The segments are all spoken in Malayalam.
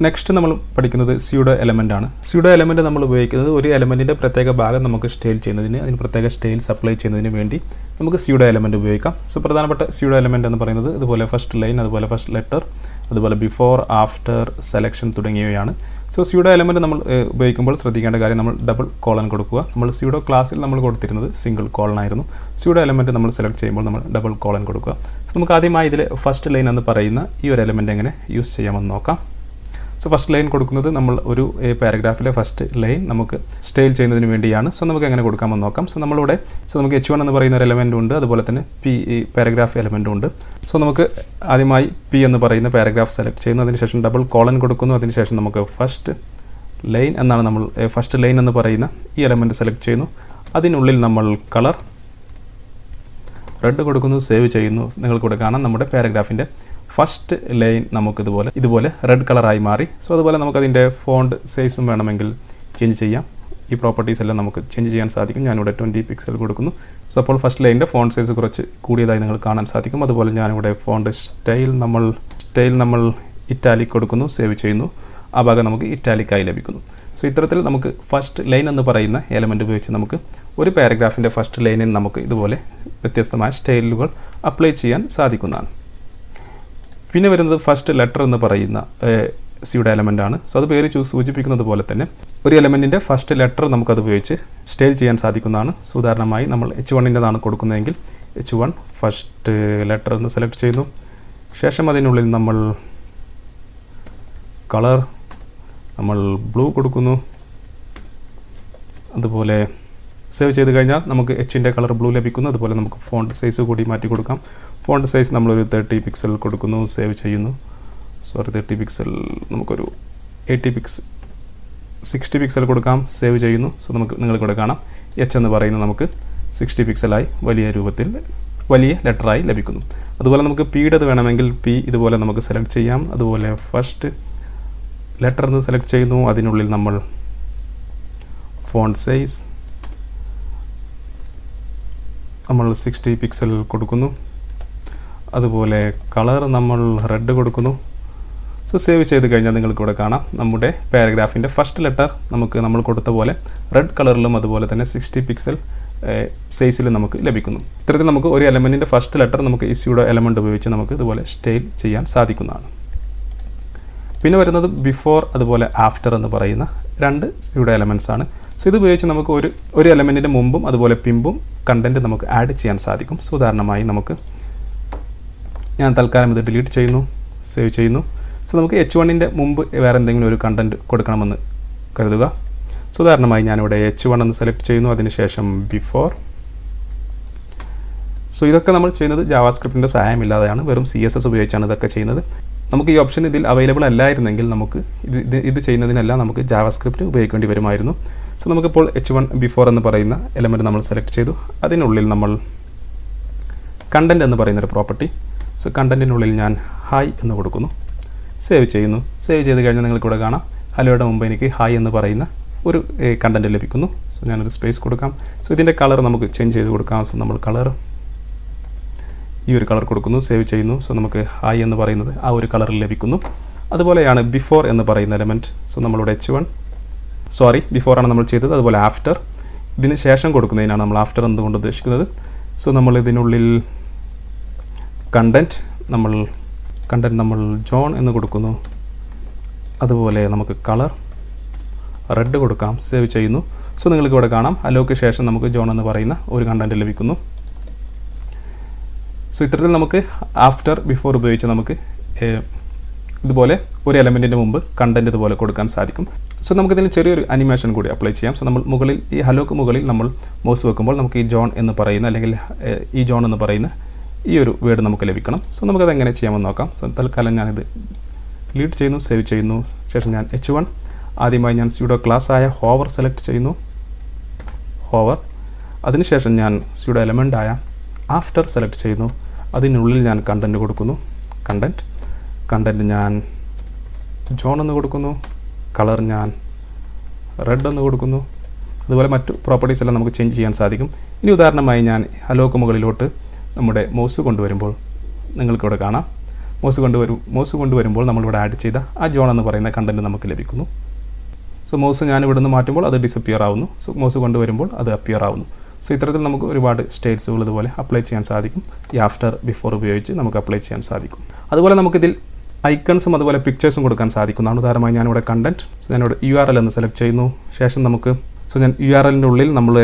നെക്സ്റ്റ് നമ്മൾ പഠിക്കുന്നത് സ്യൂഡോ എലമെൻ്റ് ആണ്. സ്യൂഡോ എലമെൻ്റ് നമ്മൾ ഉപയോഗിക്കുന്നത് ഒരു എലമെൻറ്റിൻ്റെ പ്രത്യേക ഭാഗം നമുക്ക് സ്റ്റൈൽ ചെയ്യുന്നതിന്, അതിന് പ്രത്യേക സ്റ്റൈൽ സപ്ലൈ ചെയ്യുന്നതിന് വേണ്ടി നമുക്ക് സ്യൂഡോ എലമെൻ്റ് ഉപയോഗിക്കാം. സോ പ്രധാനപ്പെട്ട സ്യൂഡോ എലമെൻ്റ് എന്ന് പറയുന്നത് ഇതുപോലെ ഫസ്റ്റ് ലൈൻ, അതുപോലെ ഫസ്റ്റ് ലെറ്റർ, അതുപോലെ ബിഫോർ, ആഫ്റ്റർ, സെലക്ഷൻ തുടങ്ങിയവയാണ്. സോ സ്യൂഡോ എലമെൻ്റ് നമ്മൾ ഉപയോഗിക്കുമ്പോൾ ശ്രദ്ധിക്കേണ്ട കാര്യം, നമ്മൾ ഡബിൾ കോളൻ കൊടുക്കുക. നമ്മൾ സ്യൂഡോ ക്ലാസ്സിൽ നമ്മൾ കൊടുത്തിരുന്നത് സിംഗിൾ കോളൻ ആയിരുന്നു. സ്യൂഡോ എലമെൻ്റ് നമ്മൾ സെലക്ട് ചെയ്യുമ്പോൾ നമ്മൾ ഡബിൾ കോളൻ കൊടുക്കുക. സോ നമുക്ക് ആദ്യമായി ഇതിൽ ഫസ്റ്റ് ലൈൻ എന്ന് പറയുന്ന ഈ ഒരു എലമെൻ്റ് എങ്ങനെ യൂസ് ചെയ്യാമെന്ന് നോക്കാം. സോ ഫസ്റ്റ് ലൈൻ കൊടുക്കുന്നത് നമ്മൾ ഒരു പാരഗ്രാഫിലെ ഫസ്റ്റ് ലൈൻ നമുക്ക് സ്റ്റൈൽ ചെയ്യുന്നതിന് വേണ്ടിയാണ്. സോ നമുക്ക് എങ്ങനെ കൊടുക്കാമെന്ന് നോക്കാം. സോ നമ്മളിവിടെ നമുക്ക് H1 എന്ന് പറയുന്ന ഒരു എലമെൻ്റ് ഉണ്ട്, അതുപോലെ തന്നെ P പാരഗ്രാഫ് എലമെൻ്റും ഉണ്ട്. സോ നമുക്ക് ആദ്യമായി P എന്ന് പറയുന്ന പാരഗ്രാഫ് സെലക്ട് ചെയ്യുന്നു, അതിനുശേഷം ഡബിൾ കോളൻ കൊടുക്കുന്നു, അതിനുശേഷം നമുക്ക് ഫസ്റ്റ് ലൈൻ എന്നാണ് നമ്മൾ ഫസ്റ്റ് ലൈൻ എന്ന് പറയുന്ന ഈ എലമെൻറ്റ് സെലക്ട് ചെയ്യുന്നു. അതിനുള്ളിൽ നമ്മൾ കളർ റെഡ് കൊടുക്കുന്നു, സേവ് ചെയ്യുന്നു. നിങ്ങൾക്കിവിടെ കാണാം നമ്മുടെ പാരഗ്രാഫിൻ്റെ ഫസ്റ്റ് ലൈൻ നമുക്ക് ഇതുപോലെ റെഡ് കളറായി മാറി. സോ അതുപോലെ നമുക്കതിൻ്റെ ഫോണ്ട് സൈസും വേണമെങ്കിൽ ചേഞ്ച് ചെയ്യാം. ഈ പ്രോപ്പർട്ടീസ് എല്ലാം നമുക്ക് ചേഞ്ച് ചെയ്യാൻ സാധിക്കും. ഞാനിവിടെ 20 പിക്സൽ കൊടുക്കുന്നു. സോ അപ്പോൾ ഫസ്റ്റ് ലൈനിൻ്റെ ഫോണ്ട് സൈസ് കുറച്ച് കൂടിയതായി നിങ്ങൾ കാണാൻ സാധിക്കും. അതുപോലെ ഞാനിവിടെ ഫോണ്ട് സ്റ്റൈൽ നമ്മൾ ഇറ്റാലിക് കൊടുക്കുന്നു, സേവ് ചെയ്യുന്നു. ആ ഭാഗം നമുക്ക് ഇറ്റാലിക്കായി ലഭിക്കുന്നു. സോ ഇത്തരത്തിൽ നമുക്ക് ഫസ്റ്റ് ലൈൻ എന്ന് പറയുന്ന എലമെൻറ്റ് ഉപയോഗിച്ച് നമുക്ക് ഒരു പാരഗ്രാഫിൻ്റെ ഫസ്റ്റ് ലൈനിൽ നമുക്ക് ഇതുപോലെ വ്യത്യസ്തമായ സ്റ്റൈലുകൾ അപ്ലൈ ചെയ്യാൻ സാധിക്കുന്നതാണ്. പിന്നെ വരുന്നത് ഫസ്റ്റ് ലെറ്റർ എന്ന് പറയുന്ന സ്യൂഡോ എലമെൻ്റ് ആണ്. സോ അത് പേര് സൂചിപ്പിക്കുന്നത് പോലെ തന്നെ ഒരു എലമെൻറ്റിൻ്റെ ഫസ്റ്റ് ലെറ്റർ നമുക്കത് ഉപയോഗിച്ച് സ്റ്റൈൽ ചെയ്യാൻ സാധിക്കുന്നതാണ്. സോ ഉദാഹരണമായി നമ്മൾ H1-ൻ്റെതാണ് കൊടുക്കുന്നതെങ്കിൽ H1 ഫസ്റ്റ് ലെറ്റർ എന്ന് സെലക്ട് ചെയ്യുന്നു. ശേഷം അതിനുള്ളിൽ നമ്മൾ കളർ നമ്മൾ ബ്ലൂ കൊടുക്കുന്നു. അതുപോലെ സേവ് ചെയ്ത് കഴിഞ്ഞാൽ നമുക്ക് H-ൻ്റെ കളർ ബ്ലൂ ലഭിക്കുന്നു. അതുപോലെ നമുക്ക് ഫോണ്ട് സൈസ് കൂടി മാറ്റി കൊടുക്കാം. ഫോണ്ട് സൈസ് നമ്മളൊരു 30 പിക്സൽ കൊടുക്കുന്നു, സേവ് ചെയ്യുന്നു. 30 പിക്സൽ നമുക്കൊരു 60 പിക്സൽ കൊടുക്കാം, സേവ് ചെയ്യുന്നു. സോ നിങ്ങൾക്കിവിടെ കാണാം H എന്ന് പറയുന്നത് നമുക്ക് 60 പിക്സലായി വലിയ ലെറ്ററായി ലഭിക്കുന്നു. അതുപോലെ നമുക്ക് P'യുടേത് വേണമെങ്കിൽ P ഇതുപോലെ നമുക്ക് സെലക്ട് ചെയ്യാം. അതുപോലെ ഫസ്റ്റ് ലെറ്റർ എന്ന് സെലക്ട് ചെയ്യുന്നു. അതിനുള്ളിൽ നമ്മൾ ഫോണ്ട് സൈസ് നമ്മൾ 60 പിക്സൽ കൊടുക്കുന്നു. അതുപോലെ കളർ നമ്മൾ റെഡ് കൊടുക്കുന്നു. സോ സേവ് ചെയ്ത് കഴിഞ്ഞാൽ നിങ്ങൾക്കിവിടെ കാണാം നമ്മുടെ പാരഗ്രാഫിൻ്റെ ഫസ്റ്റ് ലെറ്റർ നമ്മൾ കൊടുത്ത പോലെ റെഡ് കളറിലും അതുപോലെ തന്നെ 60 പിക്സൽ സൈസിലും നമുക്ക് ലഭിക്കുന്നു. ഇത്തരത്തിൽ നമുക്ക് ഒരു എലമെൻറ്റിൻ്റെ ഫസ്റ്റ് ലെറ്റർ നമുക്ക് ഈ സ്യൂഡോ എലമെൻ്റ് ഉപയോഗിച്ച് നമുക്ക് ഇതുപോലെ സ്റ്റൈൽ ചെയ്യാൻ സാധിക്കുന്നതാണ്. പിന്നെ വരുന്നത് ബിഫോർ അതുപോലെ ആഫ്റ്റർ എന്ന് പറയുന്ന രണ്ട് സ്യൂഡോ എലമെൻറ്റ്സ് ആണ്. സോ ഇത് ഉപയോഗിച്ച് നമുക്ക് ഒരു എലമെൻറ്റിൻ്റെ മുമ്പും അതുപോലെ പിമ്പും കണ്ടൻറ്റ് നമുക്ക് ആഡ് ചെയ്യാൻ സാധിക്കും. സോ ഉദാഹരണമായി ഞാൻ തൽക്കാലം ഇത് ഡിലീറ്റ് ചെയ്യുന്നു, സേവ് ചെയ്യുന്നു. സോ നമുക്ക് H1-ൻ്റെ മുമ്പ് വേറെ എന്തെങ്കിലും ഒരു കണ്ടൻറ്റ് കൊടുക്കണമെന്ന് കരുതുക. സോ ഉദാഹരണമായി ഞാനിവിടെ H1 എന്ന് സെലക്ട് ചെയ്യുന്നു, അതിനുശേഷം ബിഫോർ. സോ ഇതൊക്കെ നമ്മൾ ചെയ്യുന്നത് ജാവാസ്ക്രിപ്റ്റിൻ്റെ സഹായമില്ലാതെയാണ്, വെറും CSS ഉപയോഗിച്ചാണ് ഇതൊക്കെ ചെയ്യുന്നത്. നമുക്ക് ഈ ഓപ്ഷൻ ഇതിൽ അവൈലബിൾ അല്ലായിരുന്നെങ്കിൽ നമുക്ക് ഇത് ചെയ്യുന്നതിനെല്ലാം നമുക്ക് ജാവാസ്ക്രിപ്റ്റ് ഉപയോഗിക്കേണ്ടി വരുമായിരുന്നു. സോ നമുക്കിപ്പോൾ H1 ബിഫോർ എന്ന് പറയുന്ന എലമെൻറ്റ് നമ്മൾ സെലക്ട് ചെയ്തു. അതിനുള്ളിൽ നമ്മൾ കണ്ടൻറ്റ് എന്ന് പറയുന്നൊരു പ്രോപ്പർട്ടി, സോ കണ്ടൻറ്റിനുള്ളിൽ ഞാൻ ഹായ് എന്ന് കൊടുക്കുന്നു, സേവ് ചെയ്യുന്നു. സേവ് ചെയ്ത് കഴിഞ്ഞാൽ നിങ്ങൾക്കിവിടെ കാണാം ഹലോയുടെ മുമ്പ് എനിക്ക് ഹായ് എന്ന് പറയുന്ന ഒരു കണ്ടൻറ്റ് ലഭിക്കുന്നു. സോ ഞാനൊരു സ്പേസ് കൊടുക്കാം. സോ ഇതിൻ്റെ കളർ നമുക്ക് ചേഞ്ച് ചെയ്ത് കൊടുക്കാം. സോ നമ്മൾ കളർ ഈ ഒരു കളർ കൊടുക്കുന്നു, സേവ് ചെയ്യുന്നു. സോ നമുക്ക് ഹായ് എന്ന് പറയുന്നത് ആ ഒരു കളറിൽ ലഭിക്കുന്നു. അതുപോലെയാണ് ബിഫോർ എന്ന് പറയുന്ന എലമെൻറ്റ്. സോ നമ്മളുടെ ബിഫോറാണ് നമ്മൾ ചെയ്തത്. അതുപോലെ ആഫ്റ്റർ, ഇതിന് ശേഷം കൊടുക്കുന്നതിനാണ് നമ്മൾ ആഫ്റ്റർ എന്തുകൊണ്ട് ഉദ്ദേശിക്കുന്നത്. സോ നമ്മൾ ഇതിനുള്ളിൽ കണ്ടൻറ്റ് നമ്മൾ ജോൺ എന്ന് കൊടുക്കുന്നു. അതുപോലെ നമുക്ക് കളർ റെഡ് കൊടുക്കാം, സേവ് ചെയ്യുന്നു. സോ നിങ്ങൾക്ക് ഇവിടെ കാണാം ഹലോക്ക് ശേഷം നമുക്ക് ജോൺ എന്ന് പറയുന്ന ഒരു കണ്ടൻറ്റ് ലഭിക്കുന്നു. സോ ഇത്തരത്തിൽ നമുക്ക് ആഫ്റ്റർ ബിഫോർ ഉപയോഗിച്ച് നമുക്ക് ഇതുപോലെ ഒരു എലമെൻറ്റിൻ്റെ മുമ്പ് കണ്ടൻറ്റ് ഇതുപോലെ കൊടുക്കാൻ സാധിക്കും. സോ നമുക്കിതിൽ ചെറിയൊരു അനിമേഷൻ കൂടി അപ്ലൈ ചെയ്യാം. സോ നമ്മൾ മുകളിൽ ഈ ഹലോക്ക് മുകളിൽ നമ്മൾ മൗസ് വെക്കുമ്പോൾ നമുക്ക് ഈ ജോൺ എന്ന് പറയുന്ന അല്ലെങ്കിൽ ഈ ജോൺ എന്ന് പറയുന്ന ഈ ഒരു വേർഡ് നമുക്ക് ലഭിക്കണം. സോ നമുക്കത് എങ്ങനെ ചെയ്യാമെന്ന് നോക്കാം. സോ തൽക്കാലം ഞാനിത് ഡിലീറ്റ് ചെയ്യുന്നു, സേവ് ചെയ്യുന്നു. ശേഷം ഞാൻ H1 ആദ്യമായി ഞാൻ സ്യൂഡോ ക്ലാസ് ആയ ഹോവർ സെലക്ട് ചെയ്യുന്നു, ഹോവർ. അതിനുശേഷം ഞാൻ സ്യൂഡോ എലമെൻ്റ് ആയ ആഫ്റ്റർ സെലക്ട് ചെയ്യുന്നു. അതിനുള്ളിൽ ഞാൻ കണ്ടൻറ്റ് കൊടുക്കുന്നു, കണ്ടൻറ്റ് ഞാൻ ജോൺ എന്ന് കൊടുക്കുന്നു, കളർ ഞാൻ റെഡ് എന്ന് കൊടുക്കുന്നു. അതുപോലെ മറ്റു പ്രോപ്പർട്ടീസ് എല്ലാം നമുക്ക് ചേഞ്ച് ചെയ്യാൻ സാധിക്കും. ഇനി ഉദാഹരണമായി ഞാൻ ഹലോക്ക് മുകളിലോട്ട് നമ്മുടെ മൗസ് കൊണ്ടുവരുമ്പോൾ നിങ്ങൾക്കിവിടെ കാണാം മൗസ് കൊണ്ടുവരുമ്പോൾ നമ്മളിവിടെ ആഡ് ചെയ്ത ആ ജോൺ എന്ന് പറയുന്ന കണ്ടൻറ്റ് നമുക്ക് ലഭിക്കുന്നു. സോ മൗസ് ഞാൻ ഇവിടെ നിന്ന് മാറ്റുമ്പോൾ അത് ഡിസപ്പിയർ ആവുന്നു. സോ മൗസ് കൊണ്ടുവരുമ്പോൾ അത് അപ്പിയർ ആവുന്നു. സോ ഇത്തരത്തിൽ നമുക്ക് ഒരുപാട് സ്റ്റൈൽസുകൾ ഇതുപോലെ അപ്ലൈ ചെയ്യാൻ സാധിക്കും. ഈ ആഫ്റ്റർ ബിഫോർ ഉപയോഗിച്ച് നമുക്ക് അപ്ലൈ ചെയ്യാൻ സാധിക്കും. അതുപോലെ നമുക്കിതിൽ ഐക്കൺസും അതുപോലെ പിക്ചേഴ്സും കൊടുക്കാൻ സാധിക്കുന്നതാണ്. ഉദാഹരണമായി ഞാനിവിടെ കണ്ടൻറ്റ്, സോ ഞാനിവിടെ URL എന്ന് സെലക്ട് ചെയ്യുന്നു. ശേഷം നമുക്ക് ഞാൻ URLൻ്റെ ഉള്ളിൽ നമ്മൾ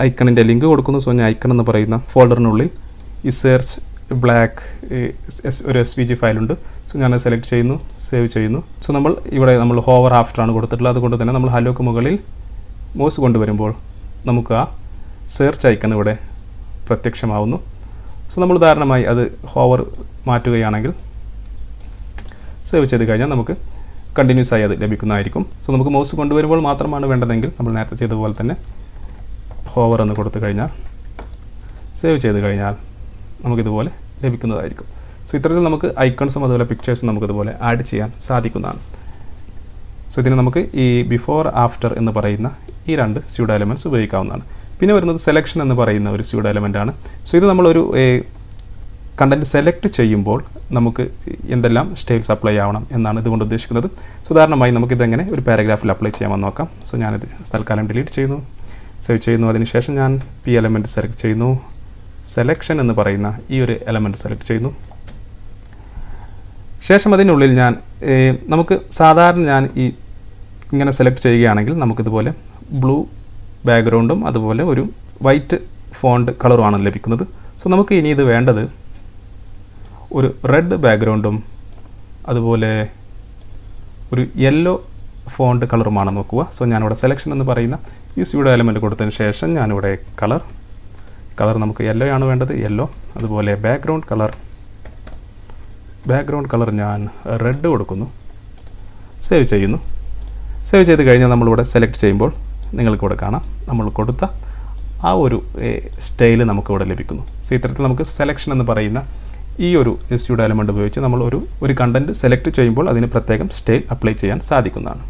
ഐക്കണിൻ്റെ ലിങ്ക് കൊടുക്കുന്നു. സോ ഞാൻ ഐക്കൺ എന്ന് പറയുന്ന ഫോൾഡറിനുള്ളിൽ ഈ സെർച്ച് ബ്ലാക്ക് ഒരു SVG ഫയലുണ്ട്. സോ ഞാൻ സെലക്ട് ചെയ്യുന്നു, സേവ് ചെയ്യുന്നു. സോ നമ്മൾ ഹോവർ ആഫ്റ്ററാണ് കൊടുത്തിട്ടുള്ളത്. അതുകൊണ്ട് തന്നെ നമ്മൾ ഹലോക്ക് മുകളിൽ മൗസ് കൊണ്ടുവരുമ്പോൾ നമുക്ക് ആ സെർച്ച് ഐക്കൺ ഇവിടെ പ്രത്യക്ഷമാവുന്നു. സോ നമ്മൾ ഉദാഹരണമായി അത് ഹോവർ മാറ്റുകയാണെങ്കിൽ സേവ് ചെയ്ത് കഴിഞ്ഞാൽ നമുക്ക് കണ്ടിന്യൂസ് ആയി അത് ലഭിക്കുന്നതായിരിക്കും. സോ നമുക്ക് മൗസ് കൊണ്ടുവരുമ്പോൾ മാത്രമാണ് വേണ്ടതെങ്കിൽ നമ്മൾ നേരത്തെ ചെയ്തതുപോലെ തന്നെ ഹോവർ എന്ന് കൊടുത്തു കഴിഞ്ഞാൽ സേവ് ചെയ്ത് കഴിഞ്ഞാൽ നമുക്കിതുപോലെ ലഭിക്കുന്നതായിരിക്കും. സോ ഇത്തരത്തിൽ നമുക്ക് ഐക്കൺസും അതുപോലെ പിക്ചേഴ്സും നമുക്കിതുപോലെ ആഡ് ചെയ്യാൻ സാധിക്കുന്നതാണ്. സോ ഇതിന് നമുക്ക് ഈ ബിഫോർ ആഫ്റ്റർ എന്ന് പറയുന്ന ഈ 2 സ്യൂഡോ എലമെൻറ്റ്സ് ഉപയോഗിക്കാവുന്നതാണ്. പിന്നെ വരുന്നത് സെലക്ഷൻ എന്ന് പറയുന്ന ഒരു സ്യൂഡോ എലമെൻ്റ് ആണ്. സോ ഇത് നമ്മളൊരു കണ്ടൻറ്റ് സെലക്ട് ചെയ്യുമ്പോൾ നമുക്ക് എന്തെല്ലാം സ്റ്റൈൽസ് അപ്ലൈ ആവണം എന്നാണ് ഇതുകൊണ്ട് ഉദ്ദേശിക്കുന്നത്. സോ ഉദാഹരണമായി നമുക്കിതെങ്ങനെ ഒരു പാരഗ്രാഫിൽ അപ്ലൈ ചെയ്യാമെന്ന് നോക്കാം. സോ ഞാനിത് തൽക്കാലം ഡിലീറ്റ് ചെയ്യുന്നു, സേവ് ചെയ്യുന്നു. അതിനുശേഷം ഞാൻ ഈ എലമെൻറ്റ് സെലക്ട് ചെയ്യുന്നു. സെലക്ഷൻ എന്ന് പറയുന്ന ഈ ഒരു എലമെൻറ്റ് സെലക്ട് ചെയ്യുന്നു. ശേഷം അതിനുള്ളിൽ നമുക്ക് സാധാരണ ഞാൻ ഇങ്ങനെ സെലക്ട് ചെയ്യുകയാണെങ്കിൽ നമുക്കിതുപോലെ ബ്ലൂ ബാക്ക്ഗ്രൗണ്ടും അതുപോലെ ഒരു വൈറ്റ് ഫോണ്ട് കളറുമാണ് ലഭിക്കുന്നത്. സോ നമുക്ക് ഇനി ഇത് വേണ്ടത് ഒരു റെഡ് ബാക്ക്ഗ്രൗണ്ടും അതുപോലെ ഒരു യെല്ലോ ഫോണ്ട് കളറുമാണ് നോക്കുക. സോ ഞാനിവിടെ സെലക്ഷൻ എന്ന് പറയുന്ന ഈ സ്യൂഡോ എലമെൻറ്റ് കൊടുത്തതിന് ശേഷം ഞാനിവിടെ കളർ നമുക്ക് യെല്ലോ ആണ് വേണ്ടത്, യെല്ലോ. അതുപോലെ ബാക്ക്ഗ്രൗണ്ട് കളർ ഞാൻ റെഡ് കൊടുക്കുന്നു, സേവ് ചെയ്യുന്നു. സേവ് ചെയ്ത് കഴിഞ്ഞാൽ നമ്മളിവിടെ സെലക്ട് ചെയ്യുമ്പോൾ നിങ്ങൾക്കിവിടെ കാണാം നമ്മൾ കൊടുത്ത ആ ഒരു സ്റ്റൈല് നമുക്കിവിടെ ലഭിക്കുന്നു. സോ ഇത്തരത്തിൽ നമുക്ക് സെലക്ഷൻ എന്ന് പറയുന്ന ഈ ഒരു സ്യൂഡോ എലമെൻറ്റ് ഉപയോഗിച്ച് നമ്മൾ ഒരു കണ്ടൻറ്റ് സെലക്ട് ചെയ്യുമ്പോൾ അതിന് പ്രത്യേകം സ്റ്റൈൽ അപ്ലൈ ചെയ്യാൻ സാധിക്കുന്നതാണ്.